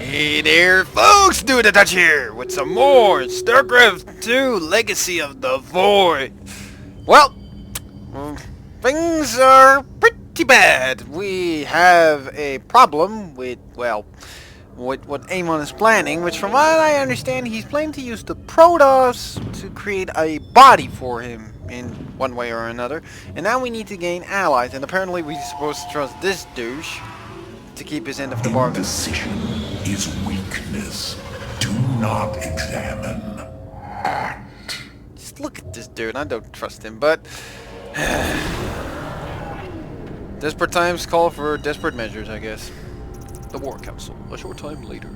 Hey there, folks! Doing the touch here with some more Starcraft 2 Legacy of the Void. Well, things are pretty bad. We have a problem with, well, with what Amon is planning, which from what I understand, he's planning to use the Protoss to create a body for him in one way or another. And now we need to gain allies, and apparently we're supposed to trust this douche to keep his end of the bargain. Indecision is weakness. Do not examine. Act. Just look at this dude. I don't trust him, but desperate times call for desperate measures, I guess. The War Council, a short time later.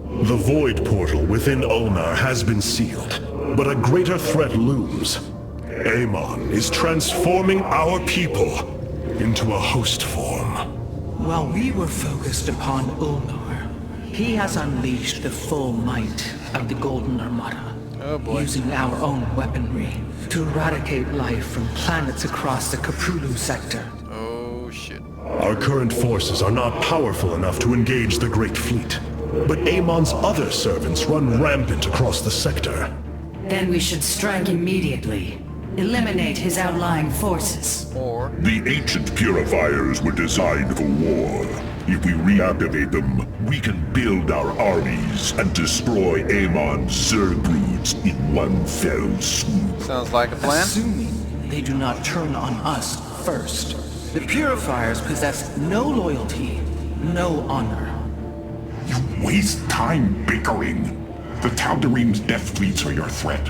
The Void Portal within Ulnar has been sealed, but a greater threat looms. Amon is transforming our people into a host form. While we were focused upon Ulnar, he has unleashed the full might of the Golden Armada, using our own weaponry to eradicate life from planets across the Caprulu sector. Oh shit. Our current forces are not powerful enough to engage the Great Fleet, but Amon's other servants run rampant across the sector. Then we should strike immediately. Eliminate his outlying forces. Or The ancient purifiers were designed for war. If we reactivate them, we can build our armies and destroy Amon's Zergloods in one fell swoop. sounds like a plan. Assuming they do not turn on us first. The Purifiers possess no loyalty, no honor. You waste time bickering. The Tal'Darim's death fleets are your threat.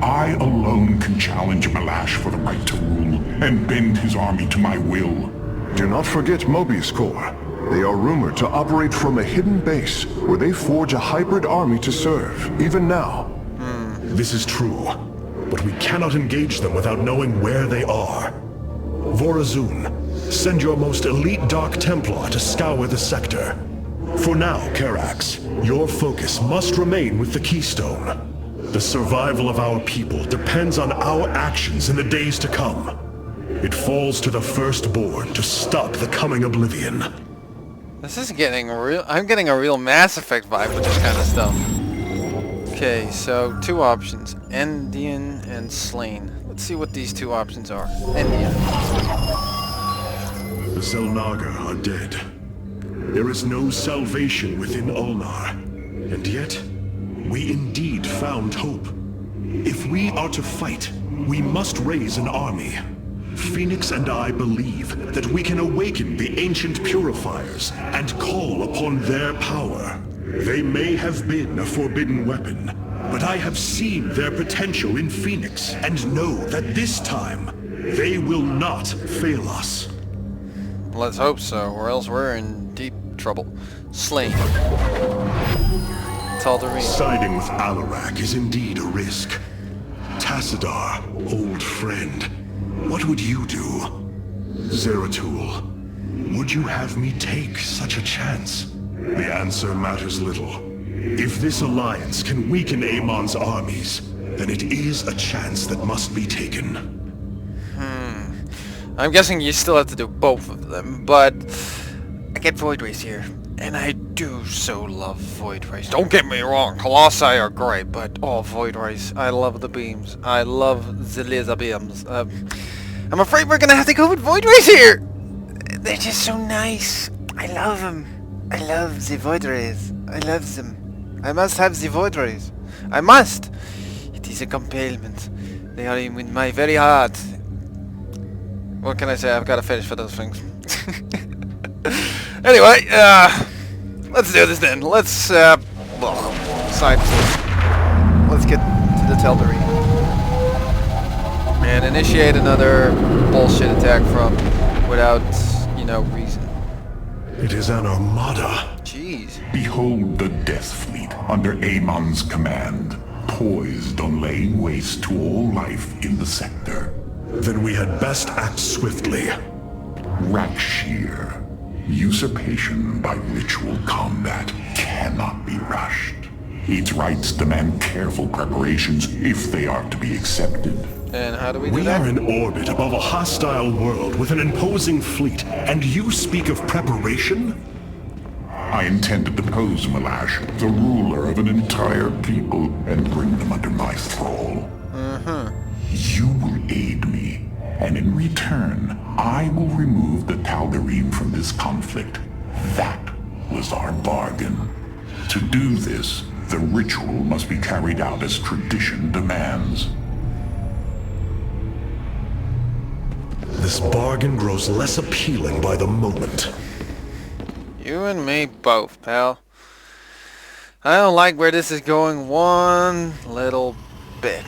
I alone can challenge Malash for the right to rule and bend his army to my will. Do not forget Mobius Corps. They are rumored to operate from a hidden base where they forge a hybrid army to serve, even now. This is true, but we cannot engage them without knowing where they are. Vorazun, send your most elite Dark Templar to scour the sector. For now, Karax, your focus must remain with the Keystone. The survival of our people depends on our actions in the days to come. It falls to the Firstborn to stop the coming oblivion. This is getting real. I'm getting a real Mass Effect vibe with this kind of stuff. Okay, so two options: Endian and Slain. Let's see what these two options are. Endian. The Zelnaga are dead. There is no salvation within Ulnar, and yet we indeed found hope. If we are to fight, we must raise an army. Phoenix and I believe that we can awaken the ancient purifiers and call upon their power. They may have been a forbidden weapon, but I have seen their potential in Phoenix and know that this time, they will not fail us. Let's hope so, or else we're in deep trouble. Slain. Tal'Darim. Siding with Alarak is indeed a risk. Tassadar, old friend, what would you do? Zeratul, would you have me take such a chance? The answer matters little. If this alliance can weaken Amon's armies, then it is a chance that must be taken. I'm guessing you still have to do both of them, but I get Void Race here, and I do so love Void Race. Don't get me wrong, Colossi are great, but oh, Void Race, I love the beams. I love the laser beams. I'm afraid we're gonna have to go with Void Race here. They're just so nice. I love them. I love the Void Rays. I love them. I must have the Void Rays. I must. It is a compellment. They are in my very heart. What can I say? I've got a fetish for those things. Anyway, let's do this then. Let's, side. Let's get to the Tal'Darim. And initiate another bullshit attack from without, reason. It is an armada. Jeez. Behold the Death Fleet under Amon's command, poised on laying waste to all life in the sector. Then we had best act swiftly. Rakshir. Usurpation by ritual combat cannot be rushed. Its rites demand careful preparations if they are to be accepted. And how do we do We that? are in orbit above a hostile world with an imposing fleet, and you speak of preparation? I intend to depose Malash, the ruler of an entire people, and bring them under my thrall. You will aid me, and in return, I will remove the Tal'Darim from this conflict. That was our bargain. To do this, the ritual must be carried out as tradition demands. This bargain grows less appealing by the moment. You and me both, pal. I don't like where this is going one little bit.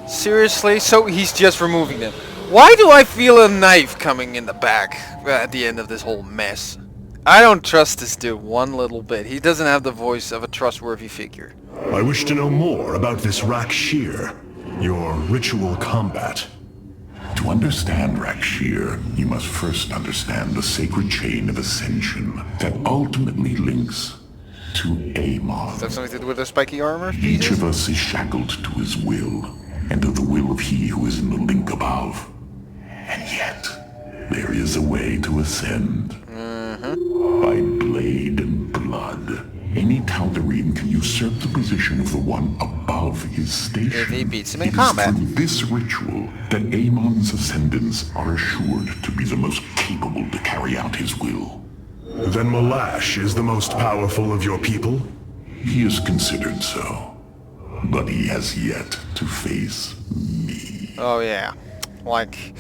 Seriously? So he's just removing them. Why do I feel a knife coming in the back at the end of this whole mess? I don't trust this dude one little bit. He doesn't have the voice of a trustworthy figure. I wish to know more about this Rakshir, your ritual combat. To understand Rakshir, you must first understand the sacred chain of ascension that ultimately links to Amon. Does that something to do with the spiky armor? Each of us is shackled to his will, and to the will of he who is in the link above. And yet, there is a way to ascend. By blade and blood. Any Tal'Darim can usurp the position of the one above his station. If he beats him in combat. It is through this ritual that Amon's ascendants are assured to be the most capable to carry out his will. Then Malash is the most powerful of your people? He is considered so. But he has yet to face me. Oh yeah. Like,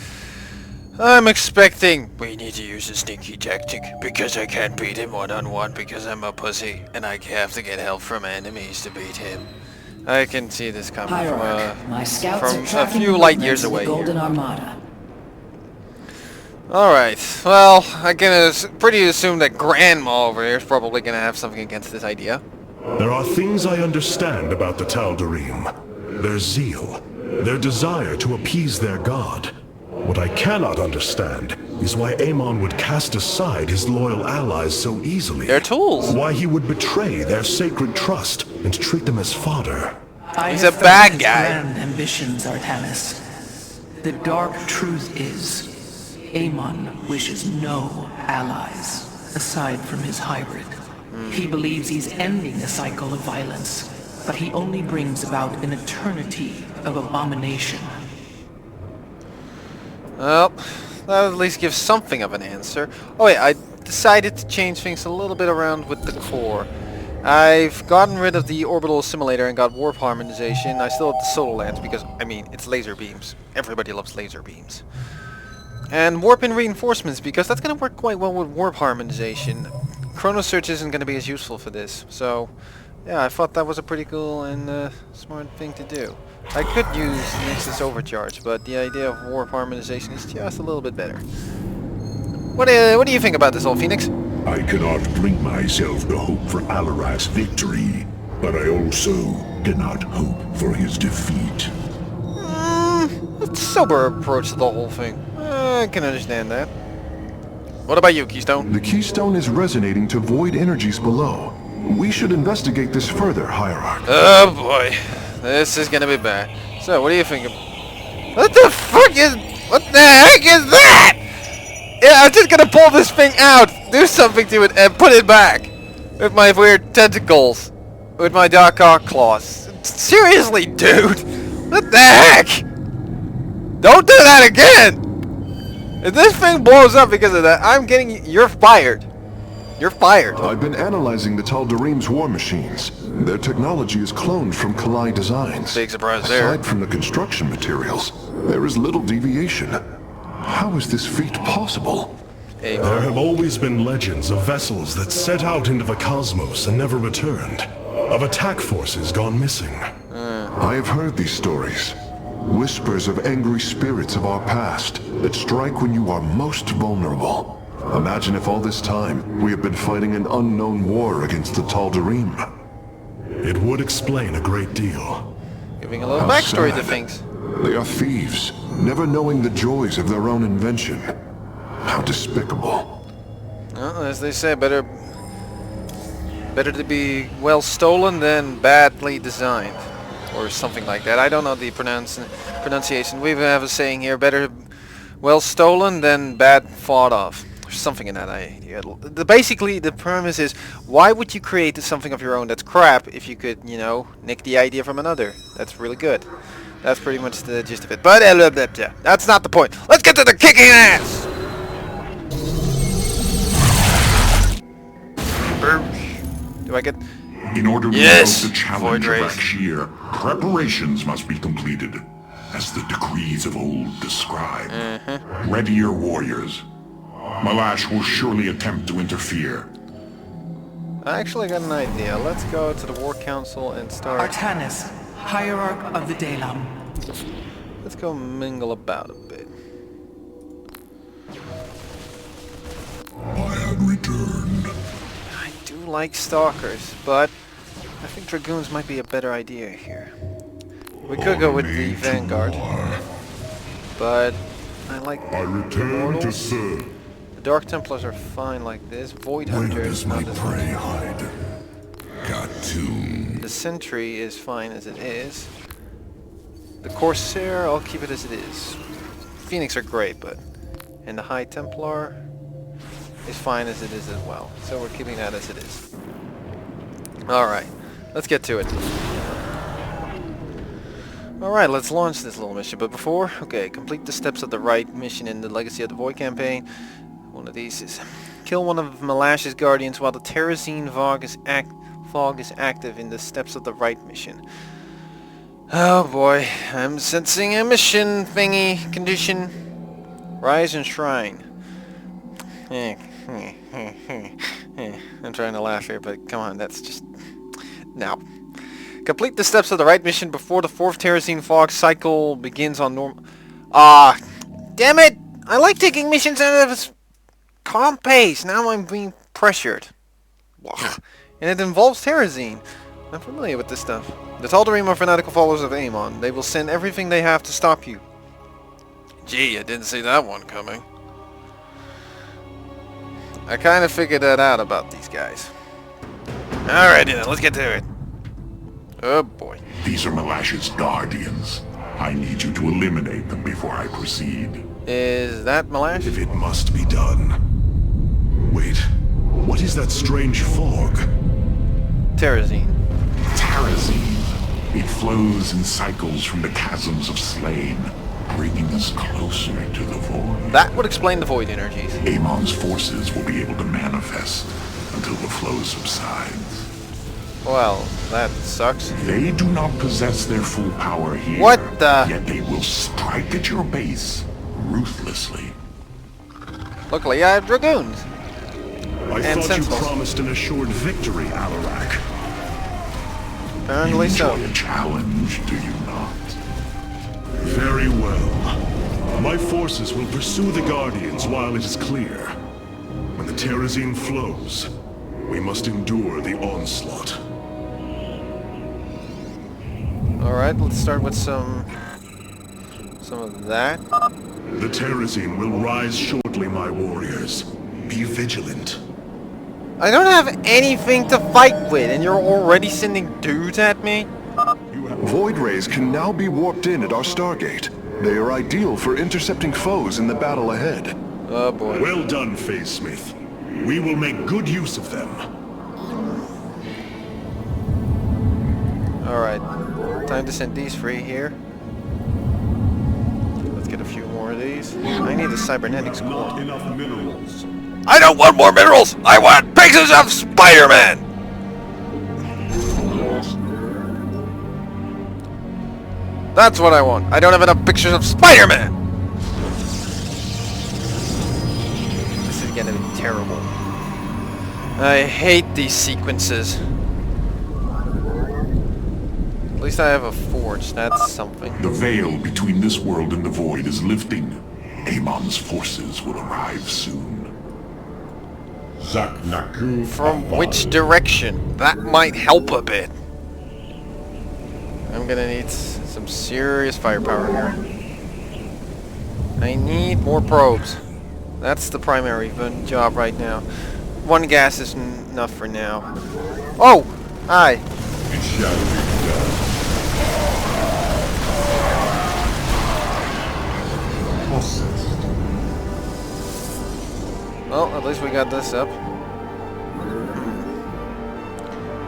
I'm expecting we need to use a sneaky tactic because I can't beat him one-on-one because I'm a pussy and I have to get help from enemies to beat him. I can see this coming Hierarch, my scouts are from a tracking few light years movements of the away. Golden Armada. Alright, well, I can pretty assume that Grandma over here is probably going to have something against this idea. There are things I understand about the Tal'Darim. Their zeal, their desire to appease their god. What I cannot understand is why Amon would cast aside his loyal allies so easily. They're tools. Why he would betray their sacred trust and treat them as fodder. He's a bad guy. Grand ambitions, Artanis. The dark truth is, Amon wishes no allies aside from his hybrid. He believes he's ending a cycle of violence, but he only brings about an eternity of abomination. Well, that at least gives something of an answer. Oh yeah, I decided to change things a little bit around with the core. I've gotten rid of the orbital assimilator and got warp harmonization. I still have the solar lance because, I mean, it's laser beams. Everybody loves laser beams. And warp and reinforcements because that's going to work quite well with warp harmonization. Chrono Search isn't going to be as useful for this. So, yeah, I thought that was a pretty cool and smart thing to do. I could use Nexus Overcharge, but the idea of warp harmonization is just a little bit better. What do you think about this, old Phoenix? I cannot bring myself to hope for Alarat's victory, but I also cannot hope for his defeat. A sober approach to the whole thing. I can understand that. What about you, Keystone? The Keystone is resonating to void energies below. We should investigate this further, Hierarch. Oh boy. This is gonna be bad. So, what do you think of... What the fuck is... What the heck is that? Yeah, I'm just gonna pull this thing out, do something to it, and put it back. With my weird tentacles. With my dark arc claws. Seriously, dude! What the heck? Don't do that again! If this thing blows up because of that, I'm getting... You're fired. You're fired. I've been analyzing the Tal'Darim's war machines. Their technology is cloned from Kalai designs. Big surprise there. Aside from the construction materials, there is little deviation. How is this feat possible? There have always been legends of vessels that set out into the cosmos and never returned. Of attack forces gone missing. I have heard these stories. Whispers of angry spirits of our past that strike when you are most vulnerable. Imagine if all this time we have been fighting an unknown war against the Tal'Darim. It would explain a great deal. Giving a little How backstory to sad. things. They are thieves, never knowing the joys of their own invention. How despicable. Well, as they say, better to be well stolen than badly designed. or something like that. I don't know the pronunciation. We have a saying here: better well stolen than bad fought off. Or something in that idea. Basically, the premise is: why would you create something of your own that's crap if you could, you know, nick the idea from another? That's really good. That's pretty much the gist of it. But yeah, that's not the point. Let's get to the kicking ass. Do I get? In order to Yes, invoke the challenge of Void Rays. Akshir, preparations must be completed, as the decrees of old describe. Ready your warriors. Malash will surely attempt to interfere. I actually got an idea. Let's go to the War Council and start. Artanis, Hierarch of the Dalam. Let's go mingle about a bit. I had returned. I do like Stalkers, but I think Dragoons might be a better idea here. We could go with the Vanguard, but I like I return to Immortals. serve. The Dark Templars are fine like this. Void Where Hunter does is my not as prey much. hide? Katoon. The Sentry is fine as it is. The Corsair, I'll keep it as it is. Phoenix are great, but... And the High Templar is fine as it is as well. So we're keeping that as it is. Alright, let's get to it. Alright, let's launch this little mission. But before, okay, complete the steps of the Rite mission in the Legacy of the Void campaign. One of these is kill one of Malash's guardians while the Terrazine fog is active in the steps of the Rite mission. Oh boy, I'm sensing a mission thingy condition. Rise and Shrine. I'm trying to laugh here, but come on, that's just... Now. Complete the steps of the Rite mission before the 4th Terrazine fog cycle begins on normal... Ah, damn it! I like taking missions out of its calm pace. Now I'm being pressured. And it involves Terrazine. I'm familiar with this stuff. The Tal'Darim are fanatical followers of Amon. They will send everything they have to stop you. Gee, I didn't see that one coming. I kind of figured that out about these guys. Alrighty then, let's get to it. Oh boy. These are Malash's guardians. I need you to eliminate them before I proceed. Is that Malash? If it must be done. Wait, what is that strange fog? Terrazine. Terrazine. It flows in cycles from the chasms of Slain, bringing us closer to the Void. That would explain the Void energies. Amon's forces will be able to manifest until the flow subsides. Well, that sucks. They do not possess their full power here. What the- Yet they will strike at your base ruthlessly. Luckily I have Dragoons. I And thought you Sentinels. promised an assured victory, Hierarch. Apparently You so. enjoy a challenge, do you not? Very well. My forces will pursue the Guardians while it is clear. When the Terrazine flows, we must endure the onslaught. Alright, let's start with some of that. The Terrazine will rise shortly, my warriors. Be vigilant. I don't have anything to fight with, and you're already sending dudes at me? Void rays can now be warped in at our Stargate. They are ideal for intercepting foes in the battle ahead. Oh boy. Well done, Phase Smith. We will make good use of them. Alright, time to send these free here. Let's get a few more of these. I need a cybernetics core. enough minerals. I don't want more minerals! I want pictures of Spider-Man! That's what I want. I don't have enough pictures of Spider-Man! This is gonna be terrible. I hate these sequences. At least I have a forge. That's something. The veil between this world and the Void is lifting. Amon's forces will arrive soon. From which direction? That might help a bit. I'm gonna need some serious firepower here. I need more probes. That's the primary job right now. One gas is enough for now. Oh! Hi! Well, at least we got this up.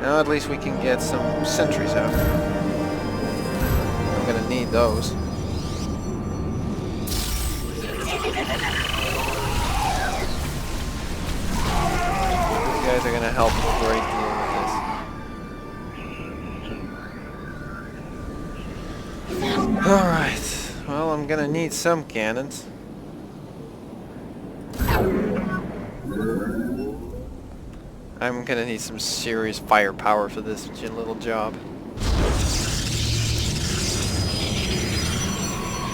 Now at least we can get some sentries out. I'm gonna need those. These guys are gonna help a great deal with this. Alright. Well, I'm gonna need some cannons. I'm gonna need some serious firepower for this little job.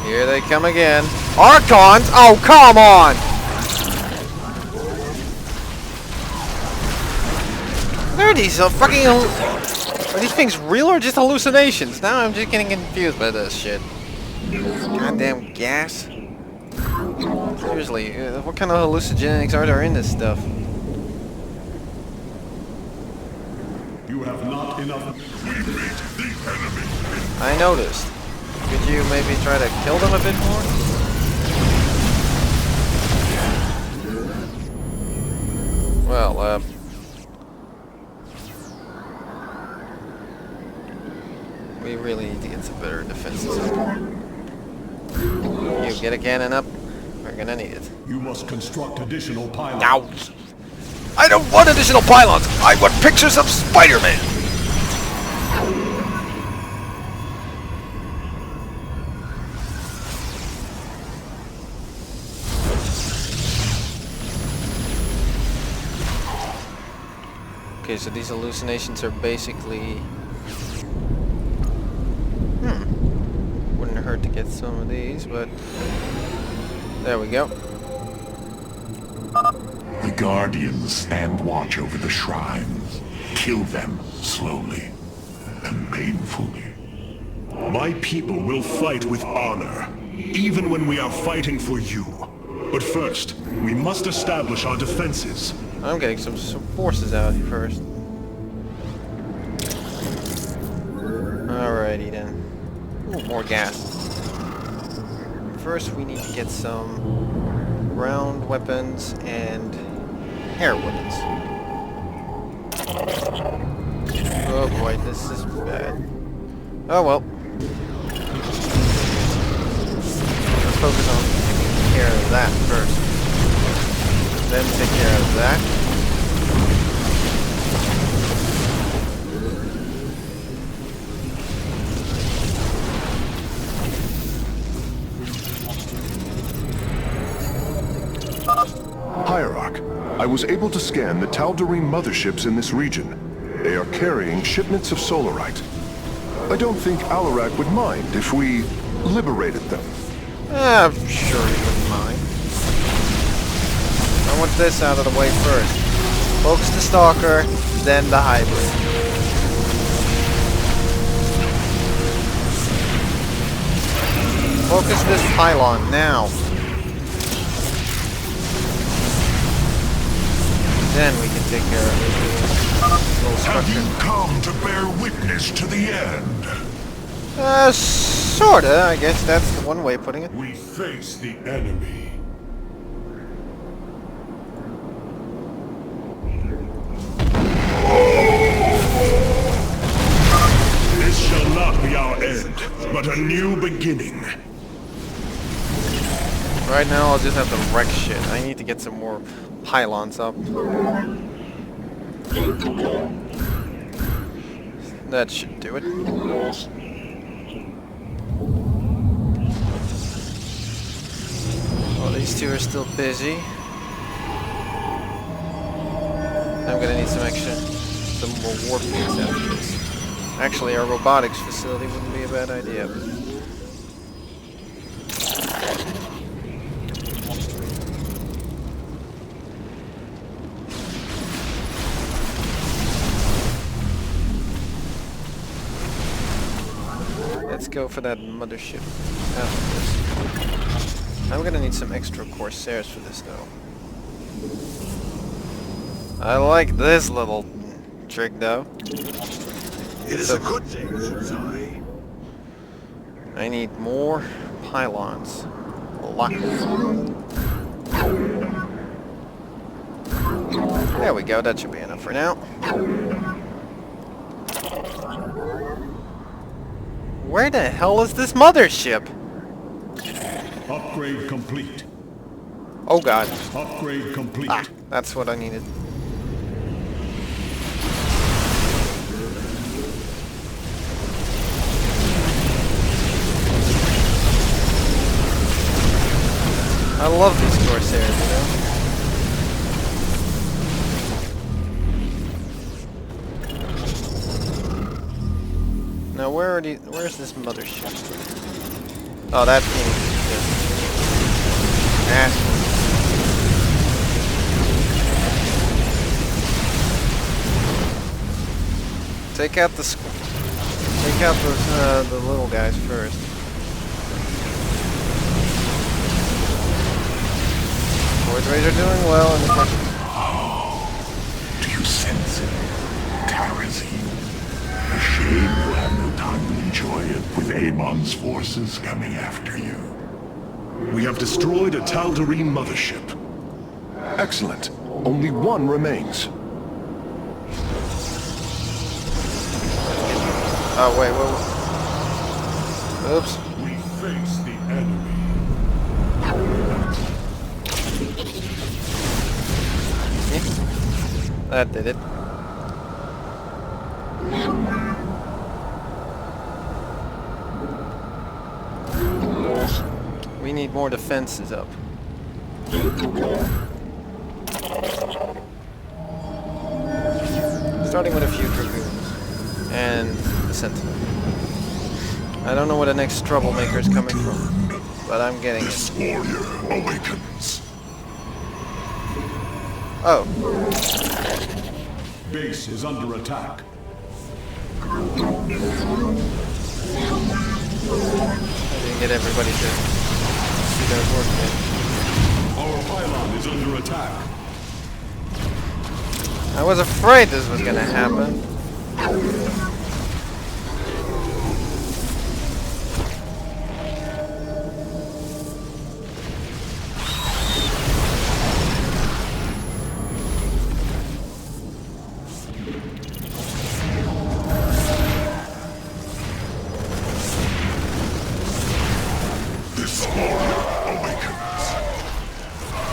Here they come again. Archons? Oh, come on! Are these fucking... Are these things real or just hallucinations? Now I'm just getting confused by this shit. Goddamn gas. Seriously, what kind of hallucinogenics are there in this stuff? You have not enough. We meet the enemy. I noticed. Could you maybe try to kill them a bit more? Well, we really need to get some better defenses up. You get a cannon up, we're gonna need it. You must construct additional pylons. Now! I don't want additional pylons! I want pictures of Spider-Man! Okay, so these hallucinations are basically... Wouldn't hurt to get some of these, but... There we go. The Guardians stand watch over the shrines. Kill them slowly and painfully. My people will fight with honor, even when we are fighting for you. But first, we must establish our defenses. I'm getting some forces out here first. Alrighty then. Ooh, more gas. First we need to get some round weapons and hair weapons. Oh boy, this is bad. Oh well. Let's focus on taking care of that first. Then take care of that. Hierarch, I was able to scan the Tal'Darim motherships in this region. They are carrying shipments of solarite. I don't think Alarak would mind if we liberated them. I'm sure he wouldn't mind. I want this out of the way first. Focus the Stalker, then the Hybrid. Focus this pylon now. Then we can take care of this little Have structure. you come to bear witness to the end? Sorta. I guess that's the one way of putting it. We face the enemy. This shall not be our end, but a new beginning. Right now, I'll just have to wreck shit. I need to get some more pylons up. That should do it. Well, these two are still busy. I'm gonna need some more warp units after this. Actually, our robotics facility wouldn't be a bad idea. Let's go for that mothership after this. I'm gonna need some extra Corsairs for this though. I like this little trick though. It is a good thing, since I need more pylons. A lot. There we go, that should be enough for now. Where the hell is this mothership? Upgrade complete. Oh god. Upgrade complete. Ah, that's what I needed. I love these Corsairs, you know? Now where's this mothership? Oh, that thing is Take out the little guys first. Void Rays are doing well in the question. Do you sense it? Terrazine. A shame you have no time to enjoy it with Amon's forces coming after you. We have destroyed a Tal'Darim mothership. Excellent. Only one remains. Oh, wait, oops. We face the enemy. That did it. We need more defenses up. Starting with a few dragoons and the sentinel. I don't know where the next troublemaker is coming from, but I'm getting it. This warrior awakens. Oh. Base is under attack. I didn't get everybody to see their work yet. Our pylon is under attack. I was afraid this was gonna happen.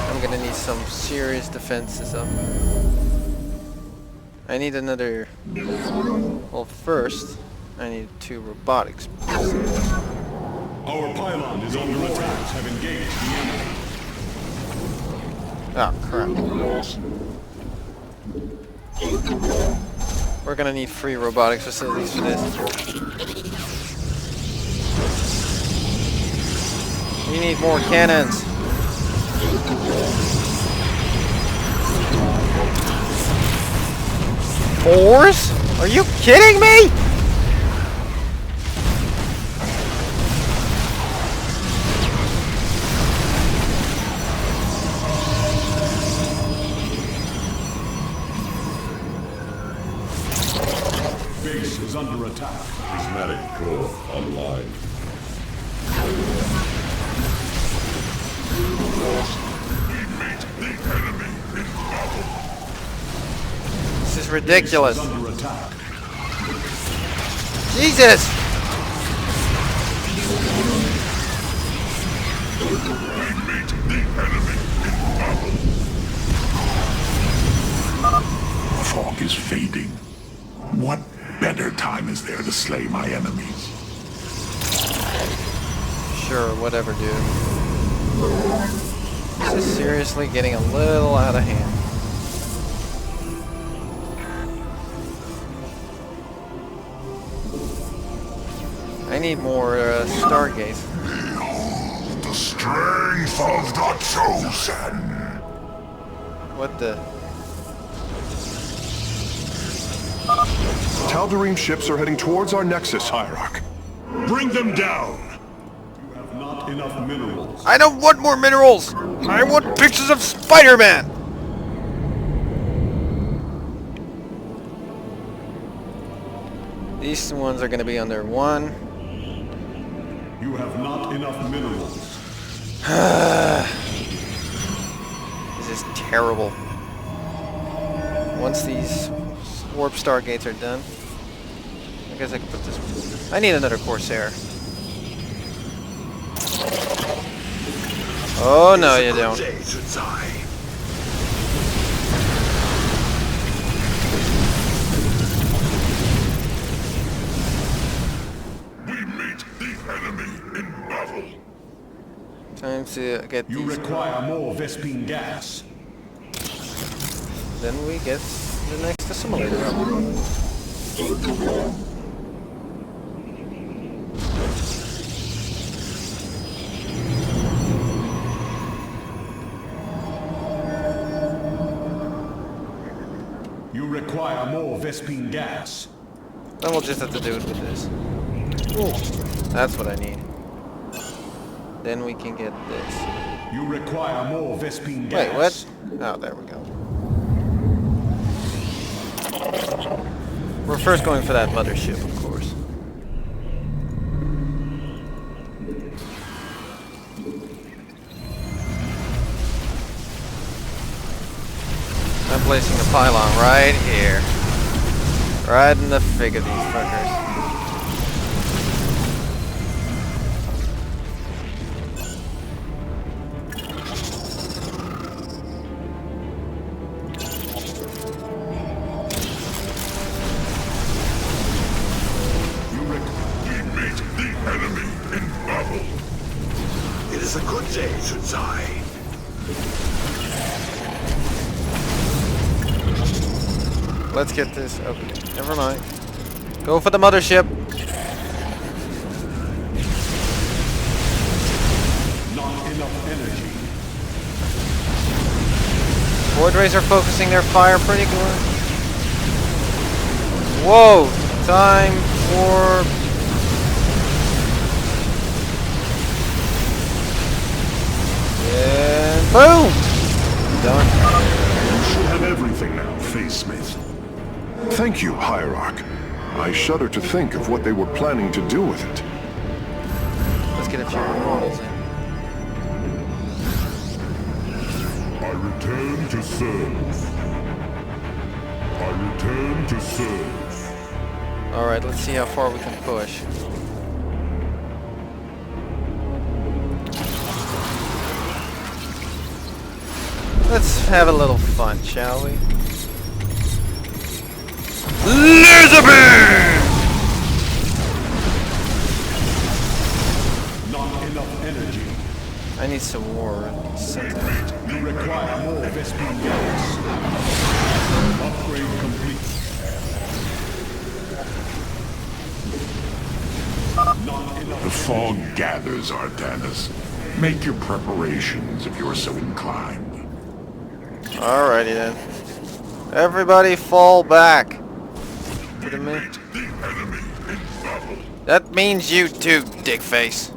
I'm gonna need some serious defenses up. I need another... Well, first, I need 2 robotics. Our pylon is under attack. Have engaged the enemy. Oh, crap. We're gonna need 3 robotics facilities for this. We need more cannons. Fours? Are you kidding me? Base is under attack. Prismatic core online. We meet the enemy in battle. This is ridiculous. Base is under attack. Jesus! We meet the enemy in battle. Fog is fading. What better time is there to slay my enemies? Sure, whatever, dude. This is seriously getting a little out of hand. I need more Stargates. Behold the strength of the Chosen! What the... Tal'Darim ships are heading towards our nexus, Hierarch. Bring them down. You have not enough minerals. I don't want more minerals! I want pictures of Spider-Man! These ones are gonna be under 1. You have not enough minerals. This is terrible. once these warp stargates are done, I guess I can put this one. I need another Corsair. Oh no, you don't. We meet the enemy in battle. Time to get You these. require more Vespine gas. Then we get the next assimilator up. You require more Vespine gas. Then we'll just have to do it with this. Ooh, that's what I need. Then we can get this. You require more Vespine gas. Wait, what? Oh, there we go. We're first going for that mothership, of course. I'm placing a pylon right here. Right in the fig of these fuckers. We meet the enemy in battle. It is a good day, Shunsai. Let's get this. Okay, never mind. Go for the mothership. Not enough energy. Void Rays are focusing their fire pretty good. Whoa! Time for... And boom! Done. You should have everything now, Face Smith. Thank you, Hierarch. I shudder to think of what they were planning to do with it. Let's get a few rolls in. I return to serve. I return to serve. Alright, let's see how far we can push. Let's have a little fun, shall we? Laser beam! Not enough energy. I need some more. You require more Vespine gas. Upgrade complete. Not enough. The fog gathers, Artanis. Make your preparations if you're so inclined. Alrighty then. Everybody fall back. To the main. The enemy in battle. That means you too, dickface.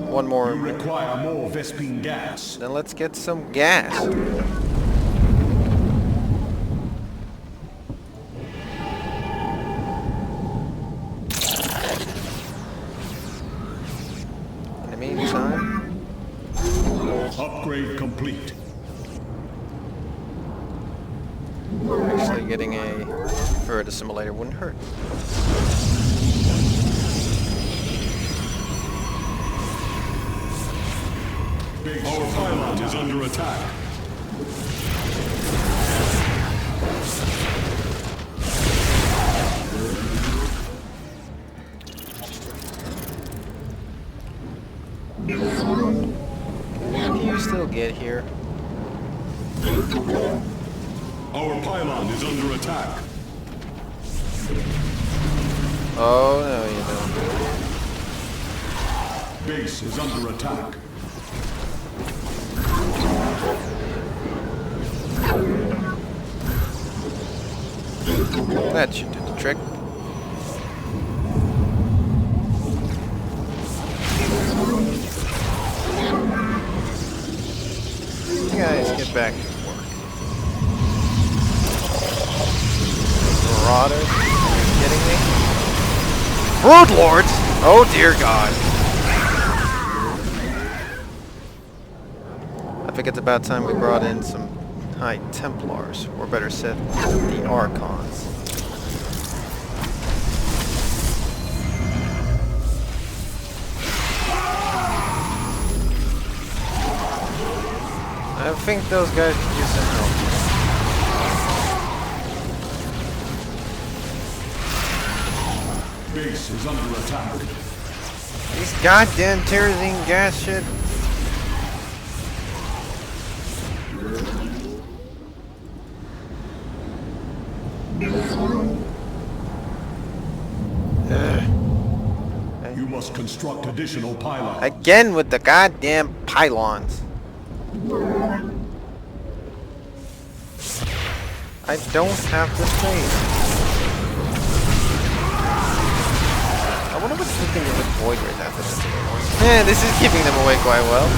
One more. You require more Vespine gas. Then let's get some gas. In the meantime, Upgrade complete. actually getting a third assimilator wouldn't hurt. Our pylon is under attack. Can you still get here? Our pylon is under attack. Oh no, you don't. Base is under attack. That should do the trick. You guys get back to work. Marauders? Are you kidding me? Brood Lords? Oh dear God. I think it's about time we brought in some High Templars, or better said, the Archons. I think those guys could use some help. Base is under attack. These goddamn Terrazine gas shit. You must construct additional pylons. Again with the goddamn pylons. I don't have the space. I wonder what they're thinking with Void Rays after this. Yeah, this is keeping them away quite well.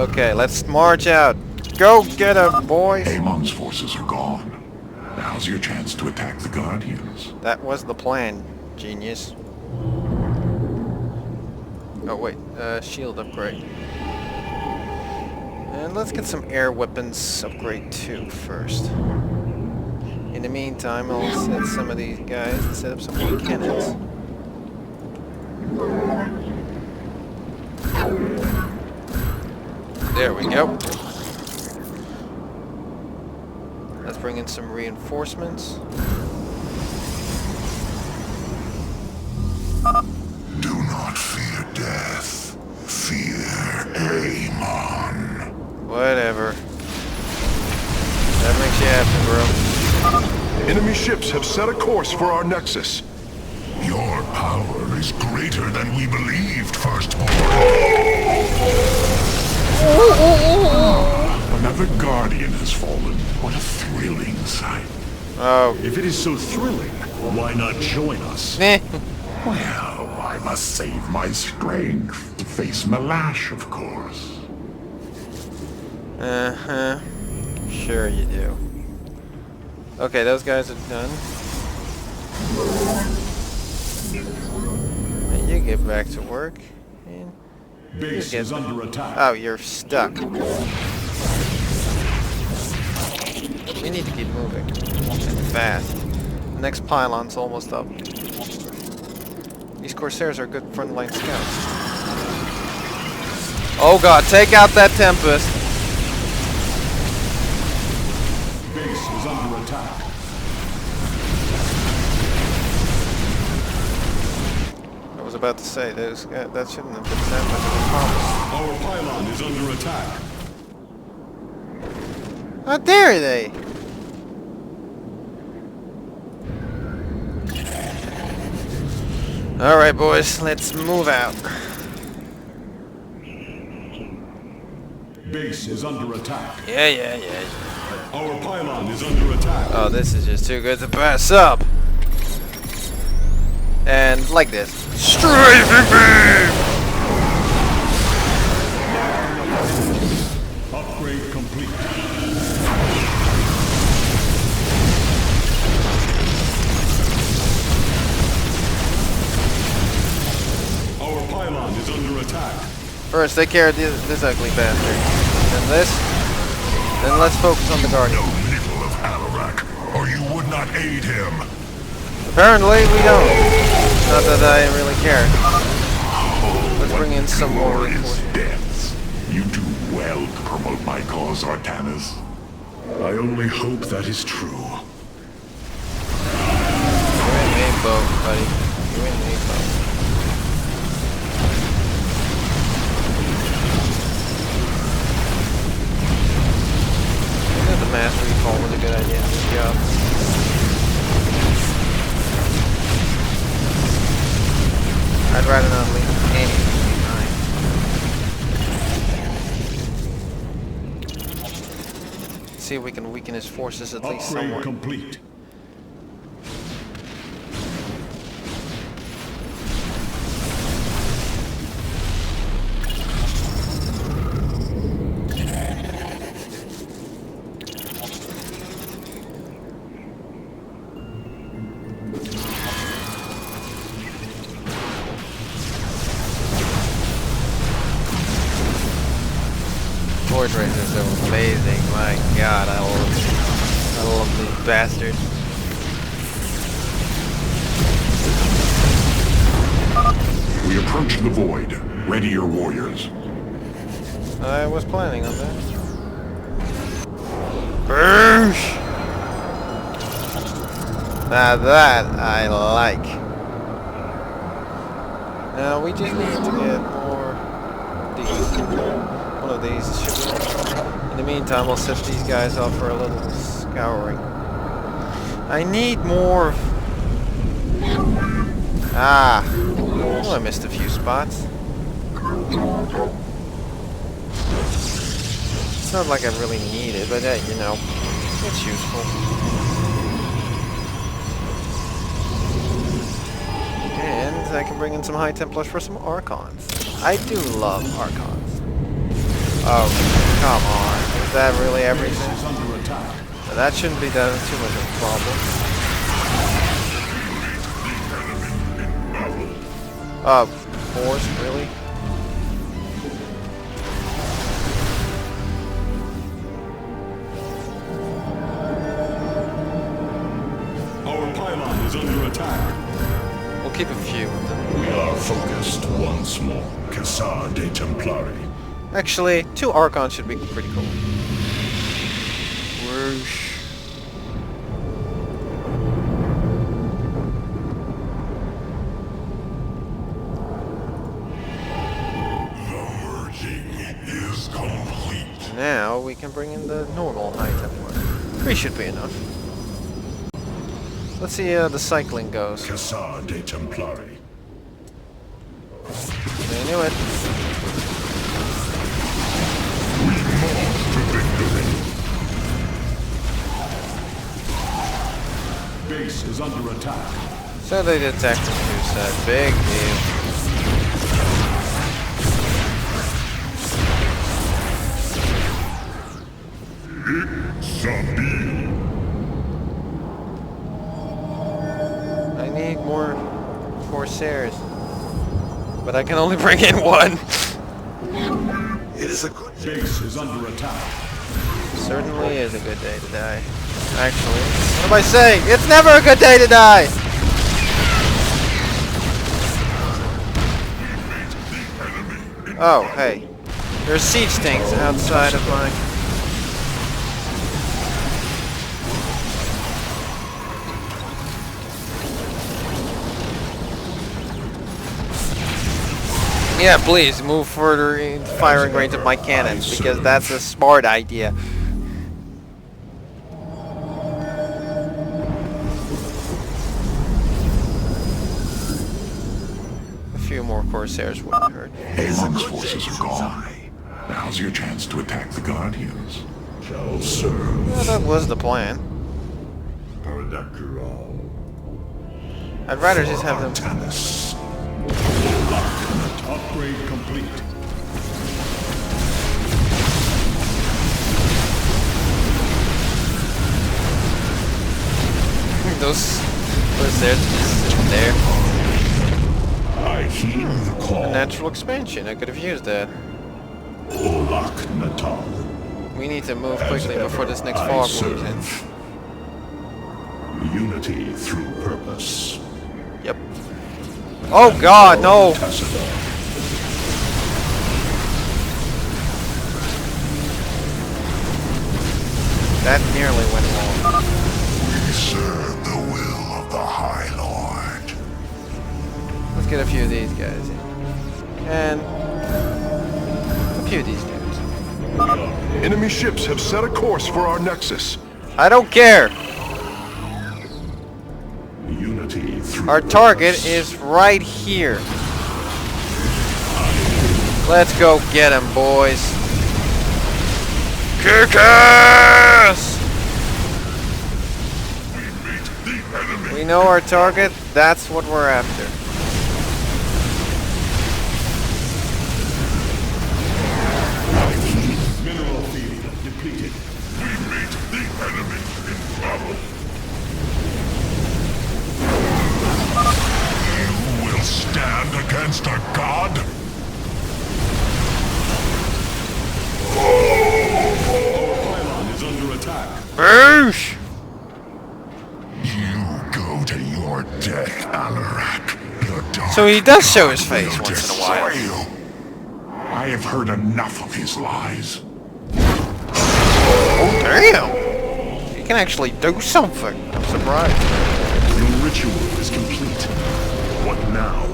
Okay, let's march out. Go get her, boys. Amon's forces are gone. Now's your chance to attack the Guardians. That was the plan, genius. Oh wait, shield upgrade. And let's get some air weapons upgrade too first. In the meantime, I'll set some of these guys and set up some weak cannons. There we go. Let's bring in some reinforcements. Do not fear death. Fear Amon. Whatever. That makes you happy, bro. Enemy ships have set a course for our nexus. Your power is greater than we believed, Firstborn. Another Guardian has fallen. What a thrilling sight. Oh. If it is so thrilling, why not join us? Well, I must save my strength to face Malash, of course. Uh-huh. Sure you do. Okay, those guys are done. And you get back to work. And Base is under attack. oh, you're stuck. We need to keep moving. And fast. The next pylon's almost up. These Corsairs are good frontline scouts. Oh god, take out that Tempest! Base is under attack. I was about to say, those, that shouldn't have been that much of a problem. Our pylon is under attack. How dare they! Alright boys, let's move out. Base is under attack. Yeah. Our pylon is under attack. Oh, this is just too good to pass up. And like this. Strafing beam! Upgrade complete. Our pylon is under attack. First, take care of this ugly bastard. Then this. Then let's focus on the Guardian. Know little of Hierarch, or you would not aid him. Apparently, we don't. Not that I really care. Let's bring in some more Glorious reinforcements. deaths. You do well to promote my cause, Artanis. I only hope that is true. You're in main boat, buddy. You're in main boat. I think the mass recall was a good idea. Good job. I'd rather not leave anything behind. See if we can weaken his forces at least Upgrade somewhat. complete. guys are amazing. My god, I love these bastards. We approach the void. Ready your warriors. I was planning on that. Boosh! Now that I like. Now we just need to get more these. One of these should be. In the meantime, I'll set these guys up for a little scouring. I need more. Ah, oh, I missed a few spots. It's not like I really need it, but you know, it's useful. And I can bring in some High Templars for some Archons. I do love Archons. Oh, come on. Is that really everything? Now, that shouldn't be that too much of a problem. Force, really? Our pylon is under attack. We'll keep a few of them. We are focused once more. Cassar de Templari. Actually, 2 Archons should be pretty cool. Whoosh. Now we can bring in the normal High Templar. 3 should be enough. Let's see how the cycling goes. Cassar de Templari. I knew it. We march to victory. Base is under attack. So they detected who said big deal. I need more Corsairs. But I can only bring in 1. It is a good Base is under attack. Certainly is a good day to die. Actually, what am I saying? It's never a good day to die! Oh, hey. There's siege tanks outside of my... Yeah, please, move further in firing range of my cannons, because that's a smart idea. A few more Corsairs wouldn't hurt. Amon's forces are gone. Now's your chance to attack the Guardians. Shall serve. Well, that was the plan. I'd rather just have them... Artanis. Upgrade complete. Those Corsairs just sitting there. I hear the call. A natural expansion, I could have used that. Olak Natal. We need to move quickly before this next fog moves in. Unity through purpose. Yep. Oh god, no! That nearly went wrong. We serve the will of the High Lord. Let's get a few of these guys in. And a few of these dudes. Enemy ships have set a course for our nexus. I don't care! Unity through Our target is right here. Let's go get him, boys. Kick ass! We know our target, that's what we're after. Mineral field depleted. We meet the enemy in battle. You will stand against a god? Oh! your death, Hierarch. So he does show his face once in a while. I have heard enough of his lies. Oh, damn! He can actually do something. I'm surprised. Your ritual is complete. What now?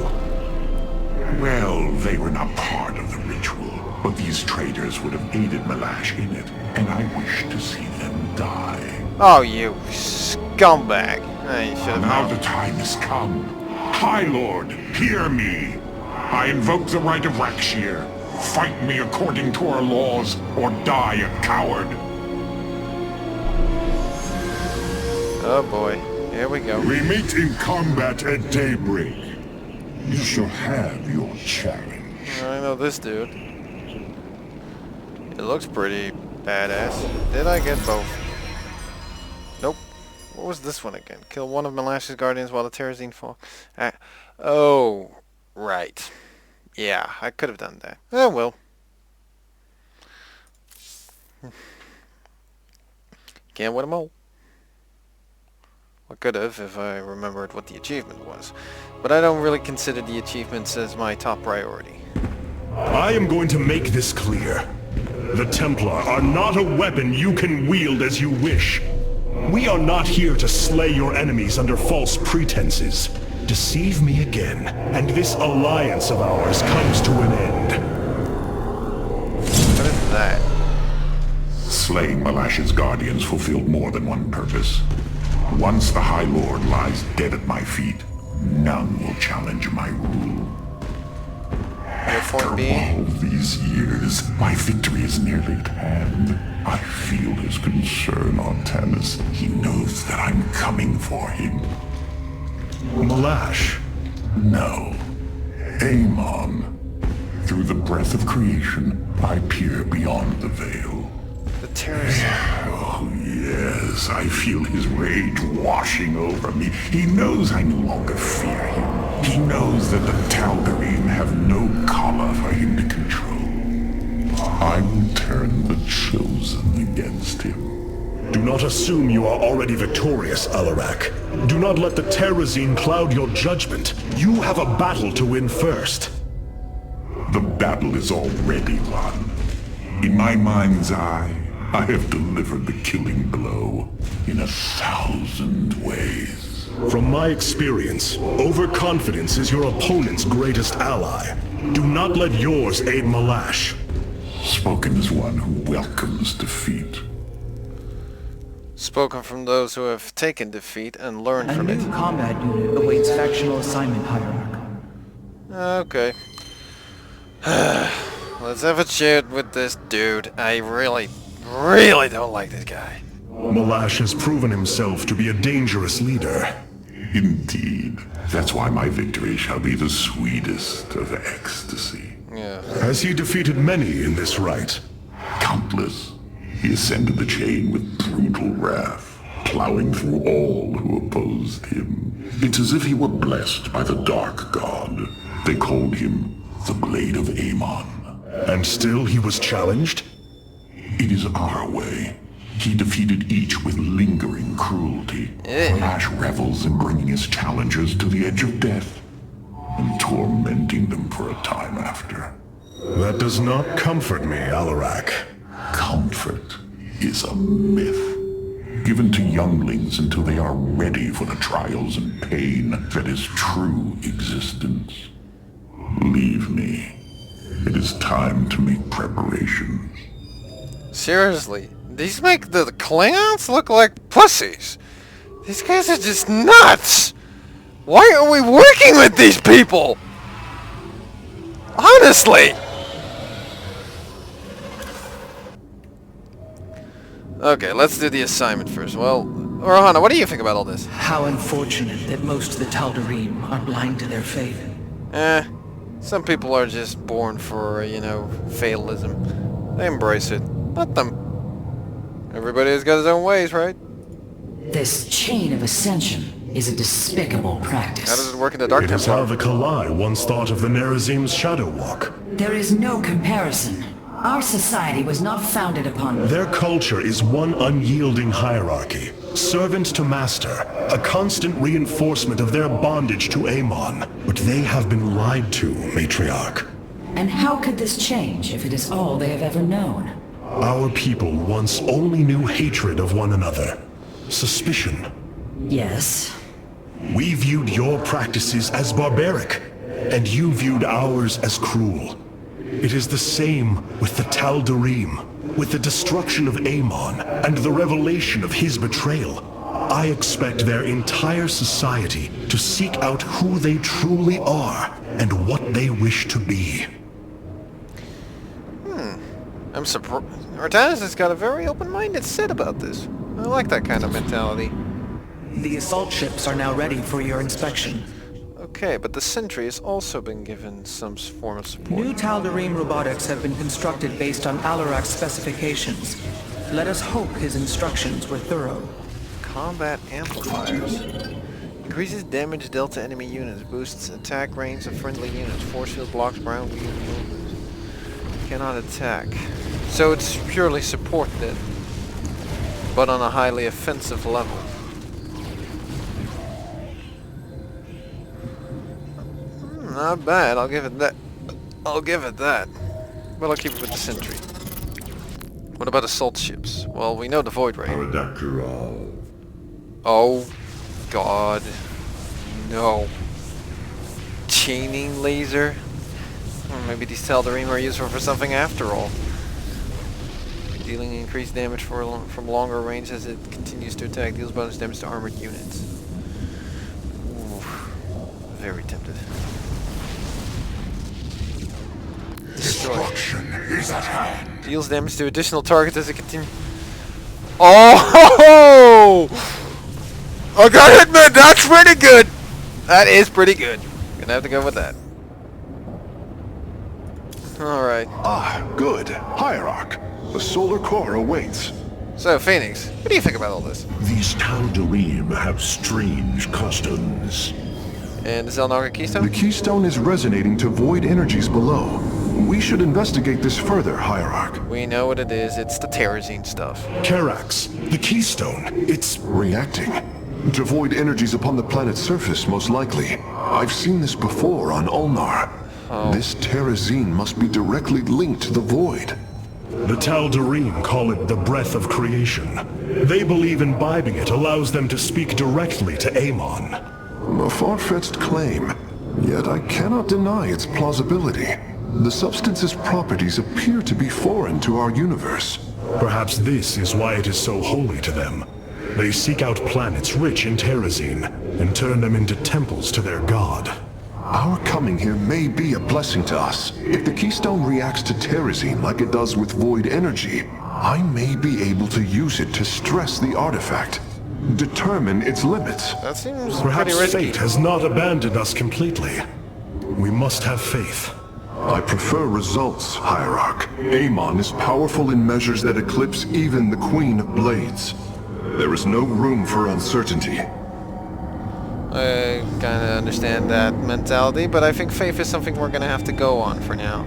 Well, they were not part of the ritual, but these traitors would have aided Malash in it, and I wish to see them die. Oh, you scumbag. You should have Now known. the time has come. High Lord, hear me. I invoke the right of Rakshir. Fight me according to our laws, or die a coward. Oh boy, here we go. We meet in combat at daybreak. You shall have your challenge. I know this dude. It looks pretty badass. Did I get both? Nope. What was this one again? Kill one of Malash's guardians while the Terrazine fall. Oh, right. Yeah, I could have done that. Oh well. Can't win them all. I could have if I remembered what the achievement was. But I don't really consider the achievements as my top priority. I am going to make this clear. The Templar are not a weapon you can wield as you wish. We are not here to slay your enemies under false pretenses. Deceive me again, and this alliance of ours comes to an end. What is that? Slaying Malash's guardians fulfilled more than one purpose. Once the High Lord lies dead at my feet, none will challenge my rule. After After all these years, my victory is nearly at hand. I feel his concern, Artanis. He knows that I'm coming for him. Malash. No. Amon. Through the breath of creation, I peer beyond the veil. The Terrazine. Oh, yes, I feel his rage washing over me. He knows I no longer fear him. He knows that the Tal'Darim have no collar for him to control. I will turn the Chosen against him. Do not assume you are already victorious, Hierarch. Do not let the Terrazine cloud your judgment. You have a battle to win first. The battle is already won. In my mind's eye, I have delivered the killing blow in 1,000 ways. From my experience, overconfidence is your opponent's greatest ally. Do not let yours aid Malash. Spoken as one who welcomes defeat. Spoken from those who have taken defeat and learned A from it. new combat unit awaits factional assignment, Hierarch. Okay. Let's have a chat with this dude. I really don't like this guy. Malash has proven himself to be a dangerous leader. Indeed. That's why my victory shall be the sweetest of ecstasy. Yeah. Has he defeated many in this rite? Countless. He ascended the chain with brutal wrath, plowing through all who opposed him. It's as if he were blessed by the Dark God. They called him the Blade of Amon. And still he was challenged? It is our way. He defeated each with lingering cruelty. Malash revels in bringing his challengers to the edge of death and tormenting them for a time after. That does not comfort me, Hierarch. Comfort is a myth, given to younglings until they are ready for the trials and pain that is true existence. Leave me. It is time to make preparations. Seriously, these make the Klingons look like pussies. These guys are just nuts. Why are we working with these people? Honestly. Okay, let's do the assignment first. Well, Rohana, what do you think about all this? How unfortunate that most of the Tal'Darim are blind to their fate. Some people are just born for, fatalism. They embrace it. Let them. Everybody has got his own ways, right? This chain of ascension is a despicable practice. How does it work in the Dark It is Templar? how the Kalai once thought of the Nerazim's Shadow Walk. There is no comparison. Our society was not founded upon... Their culture is one unyielding hierarchy, servant to master, a constant reinforcement of their bondage to Amon. But they have been lied to, Matriarch. And how could this change if it is all they have ever known? Our people once only knew hatred of one another. Suspicion. Yes. We viewed your practices as barbaric, and you viewed ours as cruel. It is the same with the Tal'Darim. With the destruction of Amon and the revelation of his betrayal, I expect their entire society to seek out who they truly are and what they wish to be. I'm surprised. Artanis has got a very open-minded set about this. I like that kind of mentality. The assault ships are now ready for your inspection. Okay, but the Sentry has also been given some form of support. New Tal'Darim robotics have been constructed based on Hierarch's specifications. Let us hope his instructions were thorough. Combat amplifiers. Increases damage dealt to enemy units. Boosts attack range of friendly units. Force field blocks ground unit movement. Cannot attack. So it's purely support then. But on a highly offensive level. Not bad, I'll give it that. I'll give it that. But I'll keep it with the Sentry. What about assault ships? Well, we know the Void Ray. Oh, God. No. Chaining laser? Maybe these Tal'Darim are useful for something after all. Dealing increased damage from longer range as it continues to attack. Deals bonus damage to armored units. Ooh, very tempted. Destruction is at hand. Deals damage to additional targets as it continues. Oh! I gotta admit, that's pretty good! That is pretty good. Gonna have to go with that. Alright. Ah, good. Hierarch. The solar core awaits. So, Phoenix, what do you think about all this? These Tal'Darim have strange customs. And the Zelnaga Keystone? The keystone is resonating to void energies below. We should investigate this further, Hierarch. We know what it is. It's the Terrazine stuff. Karax, the keystone, it's... Reacting to void energies upon the planet's surface, most likely. I've seen this before on Ulnar. This Terrazine must be directly linked to the void. The Tal'Darim call it the breath of creation. They believe imbibing it allows them to speak directly to Amon. A far-fetched claim, yet I cannot deny its plausibility. The substance's properties appear to be foreign to our universe. Perhaps this is why it is so holy to them. They seek out planets rich in Terrazine and turn them into temples to their god. Our coming here may be a blessing to us. If the keystone reacts to Terrazine like it does with void energy, I may be able to use it to stress the artifact. Determine its limits. That seems Perhaps pretty risky. fate has not abandoned us completely. We must have faith. I prefer results, Hierarch. Amon is powerful in measures that eclipse even the Queen of Blades. There is no room for uncertainty. I kinda understand that mentality, but I think faith is something we're gonna have to go on for now.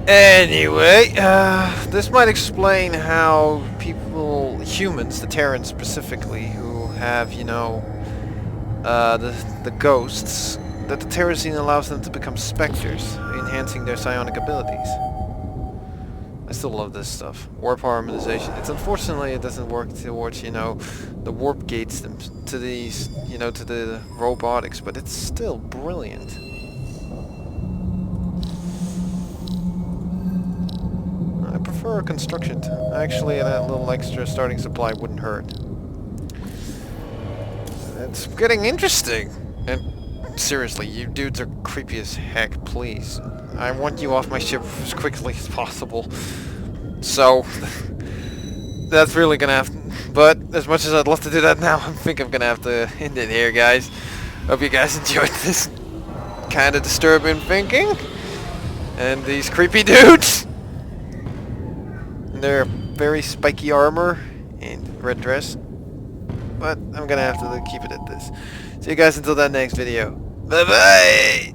Anyway, this might explain how people, humans, the Terrans specifically, who have, you know, the ghosts, that the Terrazine allows them to become specters, enhancing their psionic abilities. I still love this stuff. Warp harmonization. It's unfortunately it doesn't work towards, you know, the warp gates to these, you know, to the robotics, but it's still brilliant. I prefer a construction. Actually, that little extra starting supply wouldn't hurt. It's getting interesting. And seriously, you dudes are creepy as heck, please. I want you off my ship as quickly as possible. So, that's really gonna have to... But, as much as I'd love to do that now, I think I'm gonna have to end it here, guys. Hope you guys enjoyed this kind of disturbing thinking. And these creepy dudes. And their very spiky armor and red dress. But, I'm gonna have to keep it at this. See you guys until that next video. Bye-bye!